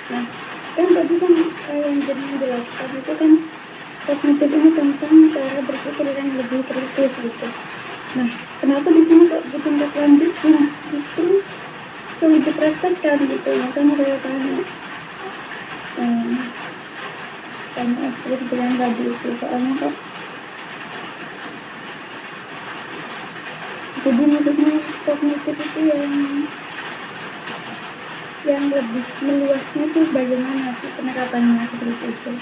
Nah, kan tadi kan yang jadi jelaskan itu kan kognitif ini tentang cara berpikir yang lebih kritis gitu. Nah, kenapa di sini kok ditindaklanjuti? Justru sulit dipraktekkan gitu. Makanya saya tanya seperti yang tadi itu, soalnya kok jadi maksudnya kognitif itu yang lebih meluasnya itu bagaimana sih penerapannya seperti itu.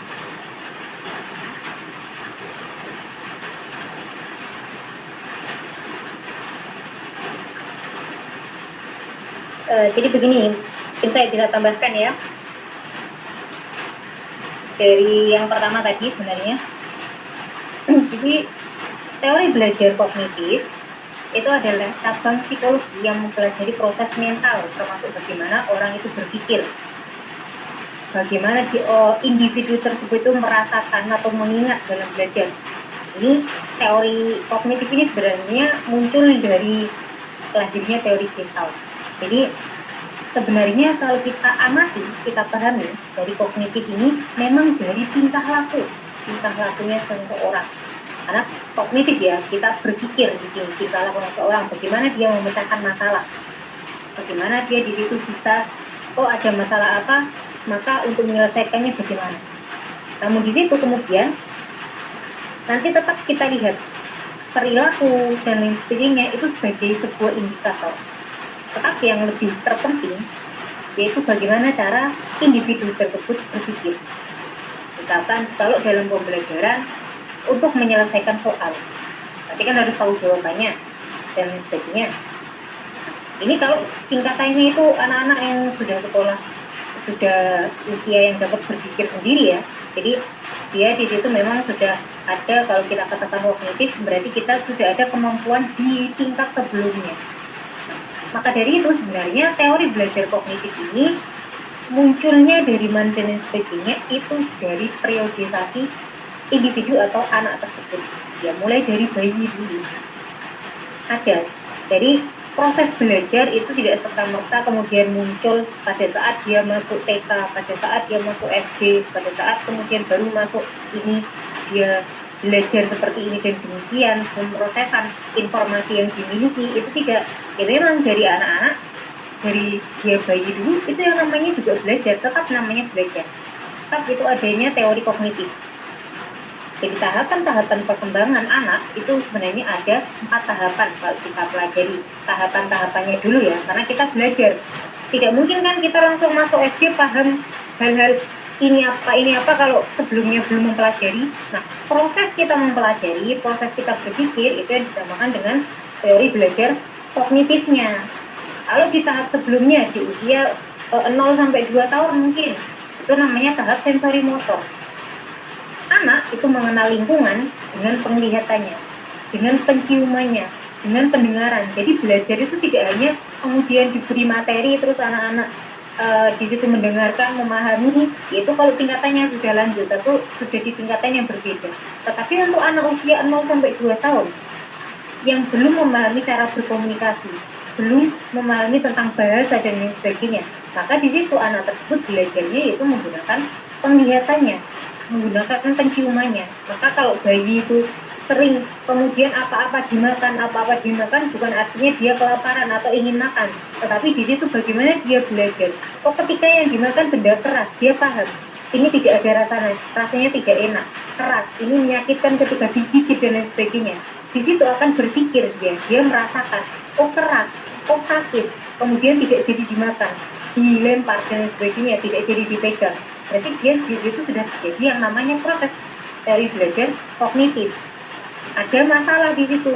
Jadi begini, mungkin saya bisa tambahkan ya. Dari yang pertama tadi sebenarnya, jadi teori belajar kognitif itu adalah cabang psikologi yang mempelajari proses mental, termasuk bagaimana orang itu berpikir, bagaimana individu tersebut itu merasakan atau mengingat dalam belajar. Ini teori kognitif ini sebenarnya muncul dari lahirnya teori Gestalt. Jadi sebenarnya kalau kita amati, kita pahami dari kognitif ini memang dari tingkah lakunya seseorang. Karena kognitif ya, kita berpikir di sini tingkah laku seseorang, bagaimana dia memecahkan masalah, bagaimana dia di situ bisa, ada masalah apa, maka untuk menyelesaikannya bagaimana. Namun di situ kemudian nanti tetap kita lihat perilaku dan lain sebagainya itu sebagai sebuah indikator. Tetapi yang lebih terpenting yaitu bagaimana cara individu tersebut berpikir. Misalkan kalau dalam pembelajaran untuk menyelesaikan soal, tapi kan harus tahu jawabannya dan lain sebagainya. Ini kalau tingkatannya itu anak-anak yang sudah sekolah, sudah usia yang dapat berpikir sendiri ya. Jadi dia di situ memang sudah ada, kalau kita katakan kognitif, berarti kita sudah ada kemampuan di tingkat sebelumnya. Maka dari itu sebenarnya teori belajar kognitif ini munculnya dari mana dan sebagainya itu dari periodisasi individu atau anak tersebut. Ya mulai dari bayi dulu. Ada. Jadi proses belajar itu tidak serta-merta kemudian muncul pada saat dia masuk TK, pada saat dia masuk SD, pada saat kemudian baru masuk ini dia belajar seperti ini dan demikian pemrosesan informasi yang dimiliki itu tidak, ya memang dari anak-anak, dari dia bayi dulu itu yang namanya juga belajar, tetap namanya belajar, tetap itu adanya teori kognitif. Jadi tahapan-tahapan perkembangan anak itu sebenarnya ada 4 tahapan kalau kita pelajari tahapan-tahapannya dulu ya, karena kita belajar tidak mungkin kan kita langsung masuk SD paham hal-hal ini apa kalau sebelumnya belum mempelajari. Nah, proses kita mempelajari, proses kita berpikir itu yang dinamakan dengan teori belajar kognitifnya. Kalau di tahap sebelumnya di usia 0 sampai 2 tahun mungkin itu namanya tahap sensori motor. Anak itu mengenal lingkungan dengan penglihatannya, dengan penciumannya, dengan pendengaran. Jadi belajar itu tidak hanya kemudian diberi materi terus anak-anak di situ mendengarkan, memahami, itu kalau tingkatannya sudah lanjut, tentu sudah di tingkatan yang berbeda. Tetapi untuk anak usia 0 sampai 2 tahun yang belum memahami cara berkomunikasi, belum memahami tentang bahasa dan lain sebagainya, maka di situ anak tersebut belajarnya yaitu menggunakan penglihatannya, menggunakan penciumannya. Maka kalau bayi itu sering kemudian apa-apa dimakan bukan artinya dia kelaparan atau ingin makan, tetapi di situ bagaimana dia belajar. Ketika yang dimakan benda keras, dia paham ini tidak ada rasanya tidak enak, keras, ini menyakitkan ketika digigit dan lain sebagainya. Di situ akan berpikir dia merasakan, keras, sakit, kemudian tidak jadi dimakan, dilempar dan lain sebagainya, tidak jadi dipegang. Berarti dia di situ sudah terjadi yang namanya proses dari belajar kognitif. Ada masalah di situ,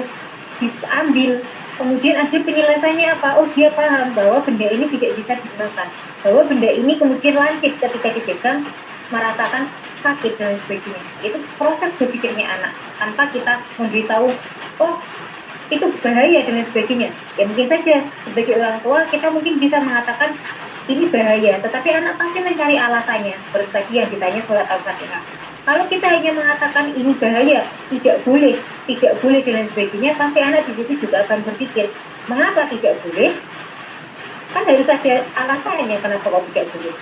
diambil, kemudian ada penyelesaiannya apa? Dia paham bahwa benda ini tidak bisa dimakan, bahwa benda ini kemudian lancip ketika dipegang, merasakan sakit dan sebagainya. Itu proses berpikirnya anak, tanpa kita memberitahu, itu bahaya dan sebagainya. Ya mungkin saja sebagai orang tua kita mungkin bisa mengatakan ini bahaya, tetapi anak pasti mencari alasannya. Seperti tadi yang ditanya surat Al-Fatihah. Kalau kita hanya mengatakan ini bahaya, tidak boleh dan sebagainya, pasti anak di situ juga akan berpikir, mengapa tidak boleh? Kan harus ada alasannya kenapa kok tidak boleh.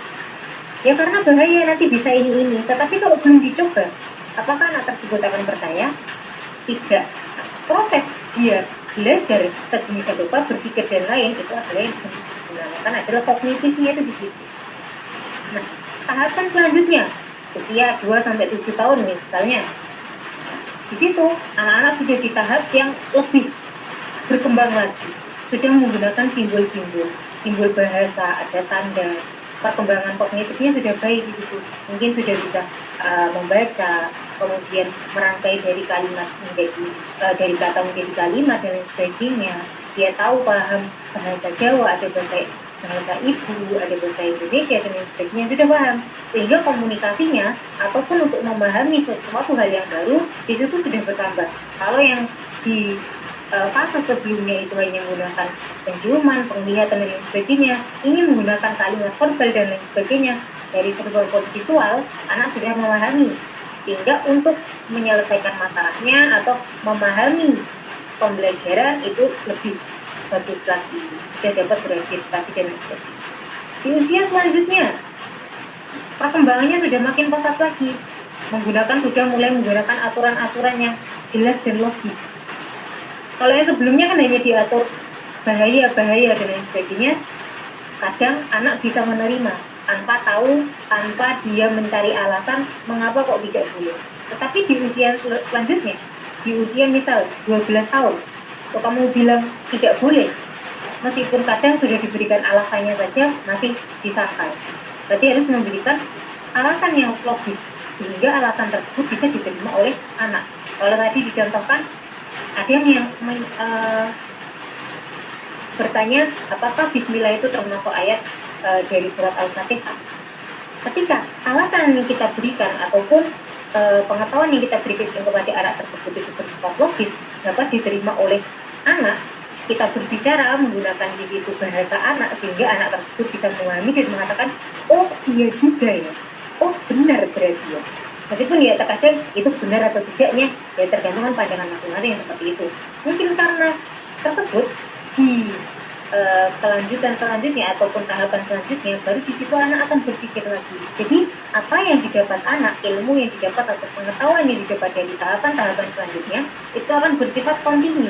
Ya karena bahaya, nanti bisa ini. Tetapi kalau belum dicoba, apakah anak tersebut akan percaya? Tidak. Proses dia belajar sedemikian rupa, berpikir dan lain, itu adalah yang digunakan adalah kognitifnya itu di situ. Nah, tahapan selanjutnya usia 2-7 tahun misalnya. Di situ anak-anak sudah di tahap yang lebih berkembang lagi, sudah menggunakan simbol-simbol, simbol bahasa, ada tanda, perkembangan kognitifnya sudah baik di situ. Mungkin sudah bisa membaca, kemudian merangkai dari kalimat menjadi dari kata menjadi kalimat dan lain sebagainya. Dia tahu paham bahasa Jawa, ada bahasa ibu, ada bahasa Indonesia dan lain sebagainya, sudah paham. Sehingga komunikasinya ataupun untuk memahami sesuatu hal yang baru di situ sudah bertambah. Kalau yang di fase sebelumnya itu hanya menggunakan penciuman, penglihatan dan lain sebagainya, ini menggunakan kalimat verbal dan lain sebagainya. Dari verbal visual, anak sudah memahami, sehingga untuk menyelesaikan masalahnya atau memahami pembelajaran itu lebih bagus lagi, sudah dapat beradaptasi dan lain sebagainya. Di usia selanjutnya, perkembangannya sudah makin pesat lagi, sudah mulai menggunakan aturan-aturan yang jelas dan logis. Kalau yang sebelumnya kan hanya diatur bahaya dan lain sebagainya, kadang anak bisa menerima tanpa dia mencari alasan mengapa kok tidak boleh. Tetapi di usia selanjutnya, di usia misal 12 tahun, kok kamu bilang tidak boleh, meskipun kadang sudah diberikan alasannya saja masih disangkal. Berarti harus memberikan alasan yang logis, sehingga alasan tersebut bisa diterima oleh anak. Kalau tadi dicontohkan, ada yang bertanya apakah bismillah itu termasuk ayat dari surat Al-Fatihah. Ketika alasan yang kita berikan ataupun pengetahuan yang kita berikan kepada anak tersebut itu bersifat logis, dapat diterima oleh anak, kita berbicara menggunakan di situ bahasa anak, sehingga anak tersebut bisa memahami dan mengatakan, oh iya juga ya, oh benar berarti ya. Meskipun ya terkadang itu benar atau tidaknya ya tergantung pandangan masing-masing seperti itu. Mungkin karena tersebut di kelanjutan selanjutnya ataupun tahapan selanjutnya, baru di situ anak akan berpikir lagi. Jadi apa yang didapat anak, ilmu yang didapat atau pengetahuan yang didapat dari tahapan-tahapan selanjutnya itu akan bersifat kontinu.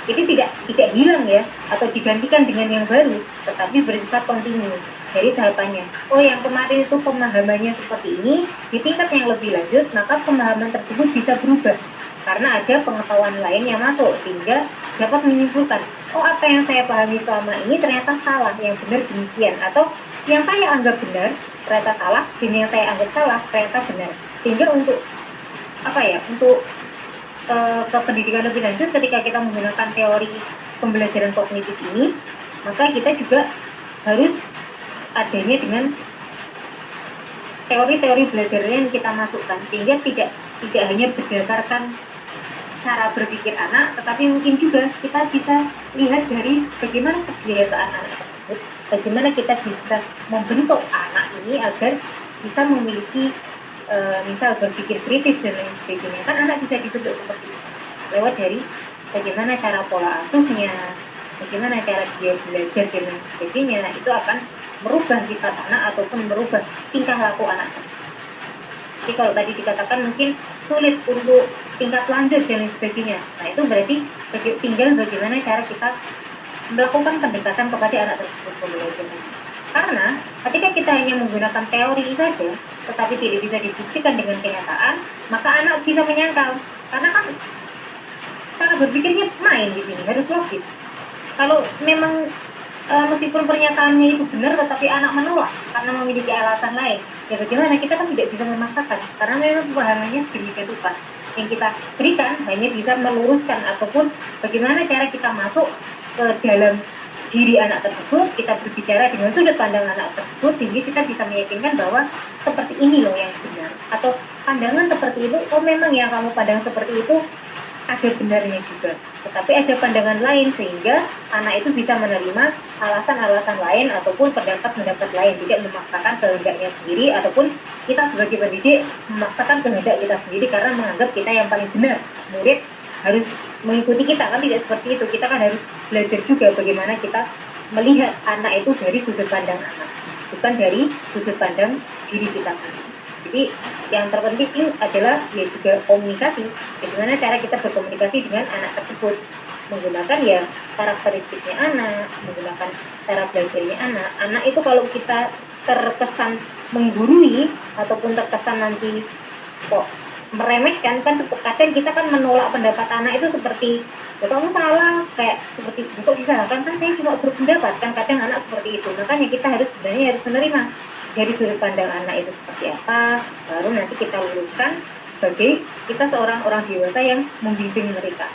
Jadi tidak hilang ya atau digantikan dengan yang baru, tetapi bersifat kontinu dari tahapannya. Oh, yang kemarin itu pemahamannya seperti ini, di tingkat yang lebih lanjut maka pemahaman tersebut bisa berubah karena ada pengetahuan lain yang masuk, sehingga dapat menyimpulkan, oh apa yang saya pahami selama ini ternyata salah, yang benar demikian, atau yang saya anggap benar ternyata salah, dan yang saya anggap salah ternyata benar. Sehingga untuk ke pendidikan lebih lanjut, ketika kita menggunakan teori pembelajaran kognitif ini, maka kita juga harus adanya dengan teori-teori belajar yang kita masukkan, sehingga tidak hanya berdasarkan cara berpikir anak, tetapi mungkin juga kita bisa lihat dari bagaimana kebiasaan anak tersebut, bagaimana kita bisa membentuk anak ini agar bisa memiliki misal berpikir kritis dan lain sebagainya. Kan anak bisa dibentuk seperti itu lewat dari bagaimana cara pola asuhnya, bagaimana cara dia belajar dan lain sebagainya. Itu akan merubah sifat anak ataupun merubah tingkah laku anak. Jadi kalau tadi dikatakan mungkin sulit untuk tingkat lanjut dan lain sebagainya, nah itu berarti tinggal bagaimana cara kita melakukan pendekatan kepada anak tersebut pembelajaran. Karena ketika kita hanya menggunakan teori saja, tetapi tidak bisa dibuktikan dengan kenyataan, maka anak bisa menyangkal. Karena kan cara berpikirnya main di sini, harus logis. Kalau memang meskipun pernyataannya itu benar, tetapi anak menolak karena memiliki alasan lain, ya bagaimana? Kita kan tidak bisa memaksakan, karena memang pemahamannya sedemikian rupa. Yang kita berikan hanya bisa meluruskan ataupun bagaimana cara kita masuk ke dalam diri anak tersebut, kita berbicara dengan sudut pandang anak tersebut, sehingga kita bisa meyakinkan bahwa seperti ini loh yang benar, atau pandangan seperti itu, oh memang yang kamu pandang seperti itu ada benarnya juga, tetapi ada pandangan lain, sehingga anak itu bisa menerima alasan-alasan lain ataupun pendapat-pendapat lain, tidak memaksakan kehendaknya sendiri, ataupun kita sebagai pendidik memaksakan kehendak kita sendiri karena menganggap kita yang paling benar, murid harus mengikuti kita, kan tidak seperti itu. Kita kan harus belajar juga bagaimana kita melihat anak itu dari sudut pandang anak. bukan dari sudut pandang diri kita sendiri. Jadi yang terpenting adalah ya juga komunikasi, bagaimana cara kita berkomunikasi dengan anak tersebut, menggunakan ya karakteristiknya anak, menggunakan cara belajarnya anak. Anak itu kalau kita terkesan menggurui ataupun terkesan nanti kok meremehkan, kan kadang kita kan menolak pendapat anak itu seperti ya kamu salah, kayak seperti kok disalahkan, kan saya cuma berpendapat, kan kadang anak seperti itu. Makanya kita sebenarnya harus menerima dari sudut pandang anak itu seperti apa, baru nanti kita luruskan sebagai kita seorang orang dewasa yang membimbing mereka,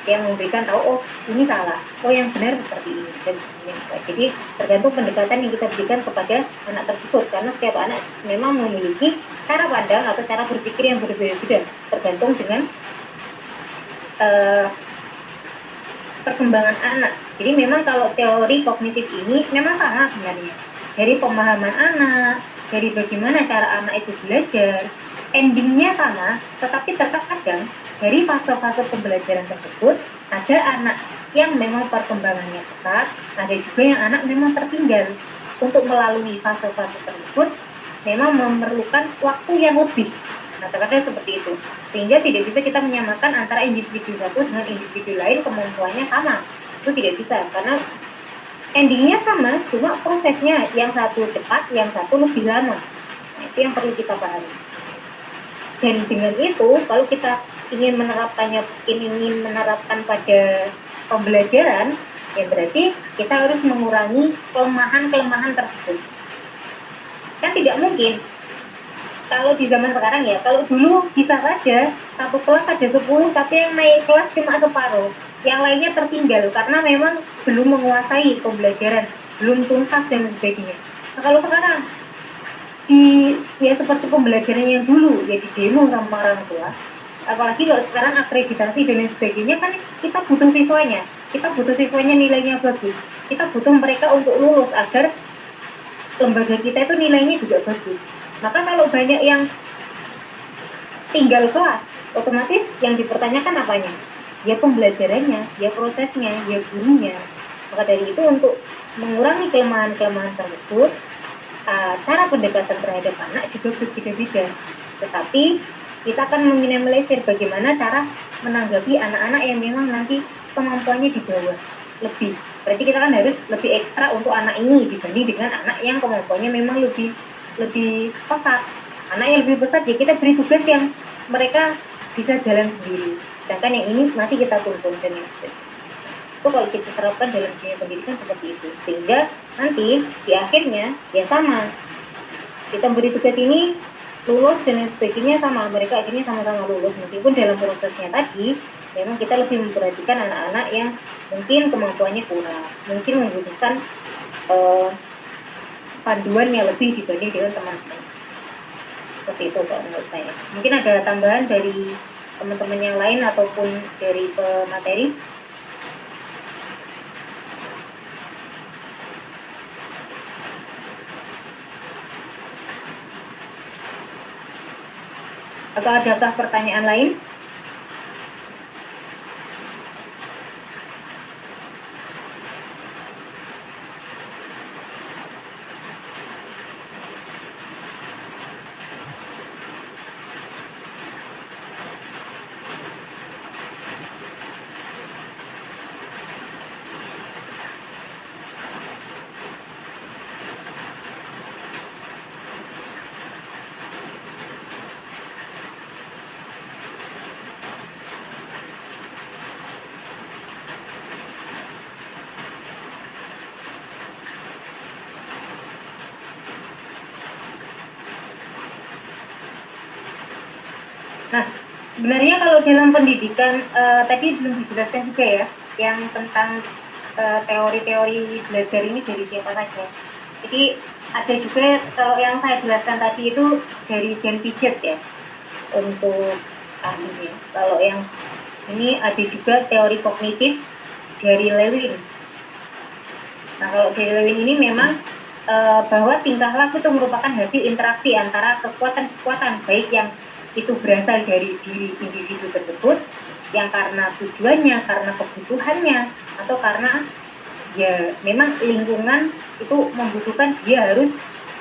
yang memberikan tahu, oh ini salah, oh yang benar seperti ini, dan sebagainya. Jadi tergantung pendekatan yang kita berikan kepada anak tersebut, karena setiap anak memang memiliki cara pandang atau cara berpikir yang berbeda-beda, tergantung dengan perkembangan anak. Jadi memang kalau teori kognitif ini memang sama sebenarnya, dari pemahaman anak, dari bagaimana cara anak itu belajar, endingnya sama, tetapi terkadang dari fase-fase pembelajaran tersebut ada anak yang memang perkembangannya pesat, ada juga yang anak memang tertinggal. Untuk melalui fase-fase tersebut memang memerlukan waktu yang lebih. Nah, terkadang seperti itu, sehingga tidak bisa kita menyamakan antara individu satu dengan individu lain kemampuannya sama. Itu tidak bisa, karena endingnya sama, cuma prosesnya yang satu cepat, yang satu lebih lama. Nah, itu yang perlu kita pahami. Dan dengan itu, kalau kita ingin menerapkan pada pembelajaran, ya berarti kita harus mengurangi kelemahan-kelemahan tersebut. Kan tidak mungkin kalau di zaman sekarang ya, kalau dulu bisa saja satu kelas ada 10, tapi yang naik kelas cuma separuh, yang lainnya tertinggal karena memang belum menguasai pembelajaran, belum tuntas dan sebagainya. Nah, kalau sekarang ya seperti pembelajaran yang dulu ya di demo sama orang tua, apalagi kalau sekarang akreditasi dan lain sebagainya, kan kita butuh siswanya nilainya bagus, kita butuh mereka untuk lulus agar lembaga kita itu nilainya juga bagus. Maka kalau banyak yang tinggal kelas, otomatis yang dipertanyakan apanya? Ya pembelajarannya, ya prosesnya, ya gurunya. Maka dari itu, untuk mengurangi kelemahan-kelemahan tersebut, cara pendekatan terhadap anak juga berbeda-beda. Tetapi kita akan meminimalisir bagaimana cara menanggapi anak-anak yang memang nanti kemampuannya di bawah lebih. Berarti kita kan harus lebih ekstra untuk anak ini dibanding dengan anak yang kemampuannya memang lebih pesat. Anak yang lebih pesat ya kita beri tugas yang mereka bisa jalan sendiri. Sedangkan yang ini masih kita tuntun dan yang sebagainya. Itu kalau kita terapkan dalam dunia pendidikan seperti itu, sehingga nanti di akhirnya ya sama, kita beri tugas ini lulus dan lain sebagainya sama, mereka akhirnya sama-sama lulus, meskipun dalam prosesnya tadi memang kita lebih memperhatikan anak-anak yang mungkin kemampuannya kurang, mungkin membutuhkan panduan yang lebih dibanding dengan teman-teman. Seperti itu kalau menurut saya. Mungkin ada tambahan dari teman-teman yang lain ataupun dari pemateri. Atau adakah pertanyaan lain? Nah, sebenarnya kalau dalam pendidikan tadi belum dijelaskan juga ya, yang tentang teori-teori belajar ini dari siapa saja. Jadi ada juga, kalau yang saya jelaskan tadi itu dari Jan Piaget ya, untuk ahlinya. Kalau yang ini ada juga teori kognitif dari Lewin. Nah, kalau dari Lewin ini memang bahwa tingkah laku itu merupakan hasil interaksi antara kekuatan-kekuatan, baik yang itu berasal dari diri individu tersebut, yang karena tujuannya, karena kebutuhannya, atau karena ya memang lingkungan itu membutuhkan dia harus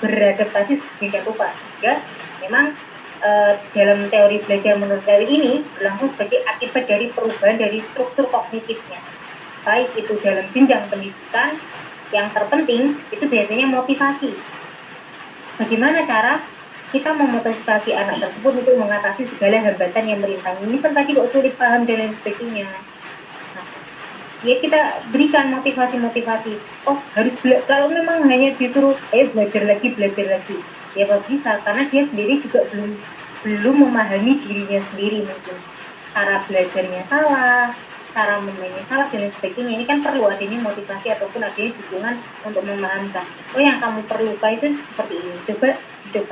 beradaptasi sedemikian rupa. Ya, memang dalam teori belajar menurut teori ini berlangsung sebagai akibat dari perubahan dari struktur kognitifnya, baik itu dalam jenjang pendidikan. Yang terpenting itu biasanya motivasi. Bagaimana cara kita memotivasi anak tersebut untuk mengatasi segala hambatan yang merintangi. Misal tadi kok sulit paham dan lain sebagainya. Nah, ya kita berikan motivasi. Oh, harus kalau memang hanya disuruh belajar lagi, ya nggak bisa, karena dia sendiri juga belum memahami dirinya sendiri mungkin. Cara belajarnya salah, cara memahaminya salah dan lain sebagainya. Ini kan perlu adanya motivasi ataupun adanya dukungan untuk memahamkan. Oh, yang kamu perlukan itu seperti ini. Coba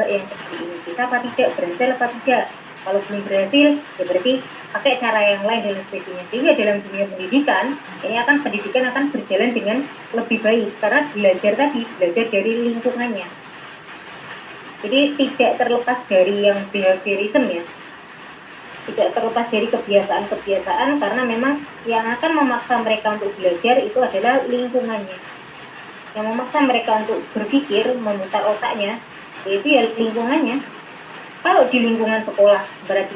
yang seperti ini. Bisa apa tidak? Berhasil apa tidak? Kalau belum berhasil, ya berarti pakai cara yang lain dan lain sebagainya. Sehingga dalam dunia pendidikan akan berjalan dengan lebih baik karena belajar dari lingkungannya. Jadi tidak terlepas dari yang behaviorism ya. Tidak terlepas dari kebiasaan-kebiasaan, karena memang yang akan memaksa mereka untuk belajar itu adalah lingkungannya. Yang memaksa mereka untuk berpikir, memutar otaknya, yaitu ya lingkungannya. Kalau di lingkungan sekolah berarti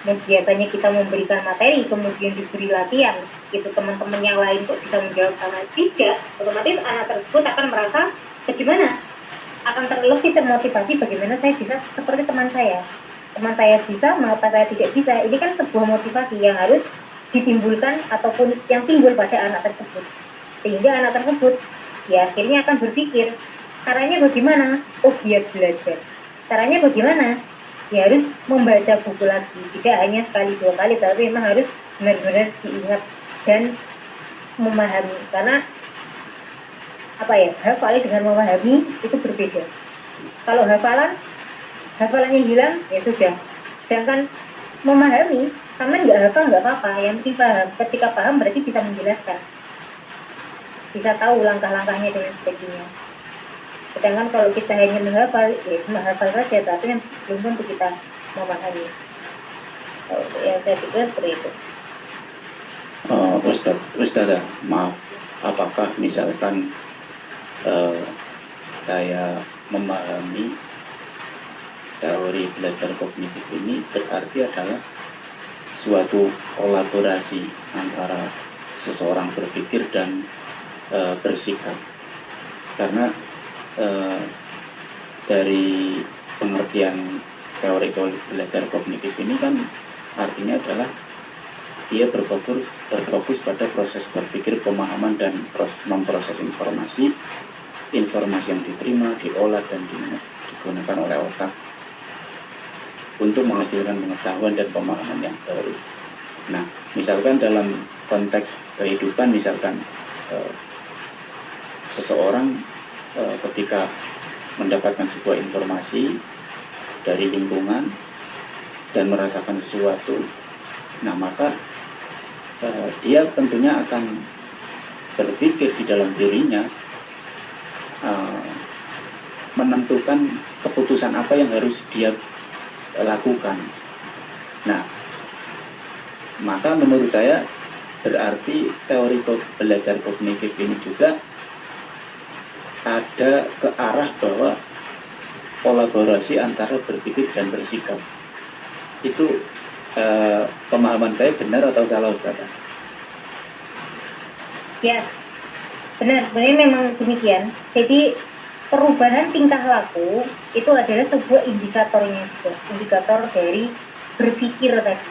biasanya kita memberikan materi, kemudian diberi latihan, itu teman-teman yang lain kok bisa menjawab sama tidak, otomatis anak tersebut akan merasa bagaimana, akan lebih termotivasi bagaimana saya bisa seperti teman saya bisa, mengapa saya tidak bisa. Ini kan sebuah motivasi yang harus ditimbulkan ataupun yang timbul pada anak tersebut, sehingga anak tersebut ya akhirnya akan berpikir caranya bagaimana. Oh, biar belajar caranya bagaimana, ya harus membaca buku lagi, tidak hanya sekali dua kali, tapi memang harus benar-benar diingat dan memahami. Karena hafal dengan memahami itu berbeda. Kalau hafalannya hilang, ya sudah. Sedangkan memahami, sama nggak hafal nggak apa-apa, yang penting paham. Ketika paham berarti bisa menjelaskan, bisa tahu langkah-langkahnya dan sebagainya. Sedangkan kalau kita hanya menghafal, ya cuma hafal saja, tapi belum tentu kita memahami. Ya saya pikir seperti itu. Ustazah, maaf, apakah misalkan saya memahami teori belajar kognitif ini berarti adalah suatu kolaborasi antara seseorang berpikir dan bersikap, karena dari pengertian teori belajar kognitif ini kan artinya adalah dia berfokus pada proses berpikir, pemahaman, dan memproses informasi yang diterima, diolah, dan digunakan oleh otak untuk menghasilkan pengetahuan dan pemahaman yang baru. Nah, misalkan dalam konteks kehidupan, misalkan seseorang ketika mendapatkan sebuah informasi dari lingkungan dan merasakan sesuatu, nah maka dia tentunya akan berpikir di dalam dirinya, menentukan keputusan apa yang harus dia lakukan. Nah, maka menurut saya berarti teori belajar kognitif ini juga ada ke arah bahwa kolaborasi antara berpikir dan bersikap. Itu pemahaman saya benar atau salah, Ustaz? Ya, benar, sebenarnya memang demikian. Jadi perubahan tingkah laku itu adalah sebuah indikatornya juga, indikator dari berpikir tadi.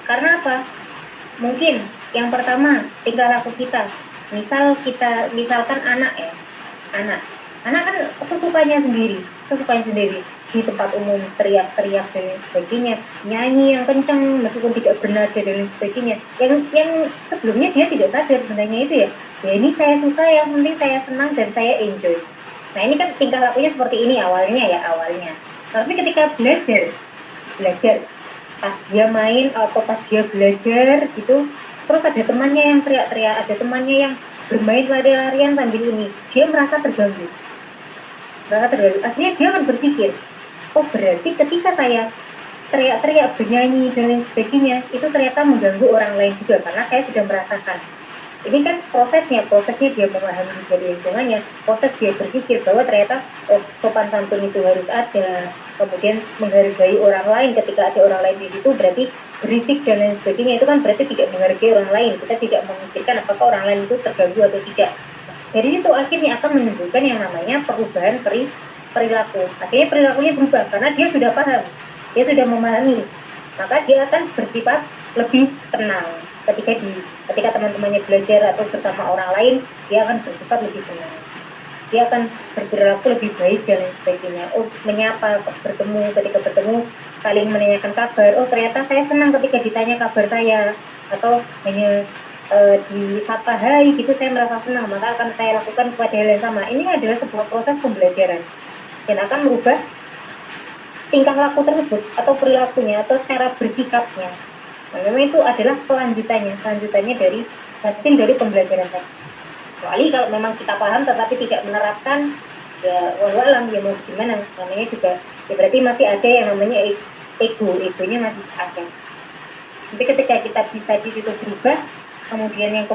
Karena apa? Mungkin yang pertama tingkah laku kita. Misalkan anak kan sesukanya sendiri di tempat umum teriak-teriak dan lain sebagainya, nyanyi yang kencang meskipun tidak benar dan lain sebagainya, yang sebelumnya dia tidak sadar sebenarnya itu ya ini saya suka, yang penting saya senang dan saya enjoy. Nah, ini kan tingkah lakunya seperti ini awalnya, tapi ketika belajar pas dia main atau pas dia belajar gitu, terus ada temannya yang teriak-teriak, ada temannya yang bermain lari-larian sambil ini, dia merasa terganggu. Akhirnya dia akan berpikir, oh berarti ketika saya teriak-teriak, bernyanyi dan lain sebagainya, itu ternyata mengganggu orang lain juga, karena saya sudah merasakan. Ini kan prosesnya dia memahami dari lingkungannya, proses dia berpikir bahwa ternyata sopan santun itu harus ada, kemudian menghargai orang lain ketika ada orang lain di situ, berarti berisik dan lain sebagainya, itu kan berarti tidak menghargai orang lain, kita tidak memikirkan apakah orang lain itu terganggu atau tidak. Dari itu akhirnya akan menimbulkan yang namanya perubahan perilaku. Akhirnya perilakunya berubah karena dia sudah paham, dia sudah memahami, maka dia akan bersifat lebih tenang. Ketika teman-temannya belajar atau bersama orang lain, dia akan bersifat lebih tenang. Dia akan berperilaku lebih baik dan lain sebagainya. Menyapa, ketika bertemu, saling menanyakan kabar. Ternyata saya senang ketika ditanya kabar saya, atau hanya disapa hai gitu, saya merasa senang, maka akan saya lakukan kepada hal yang sama. Ini adalah sebuah proses pembelajaran dan akan merubah tingkah laku tersebut atau perilakunya atau cara bersikapnya. Nah, memang itu adalah selanjutannya dari hasil dari pembelajaran tadi. Kecuali kalau memang kita paham tetapi tidak menerapkan, ya walau ya mau gimana, namanya juga ya berarti masih ada yang namanya egonya masih ada. Tapi ketika kita bisa di situ berubah, kemudian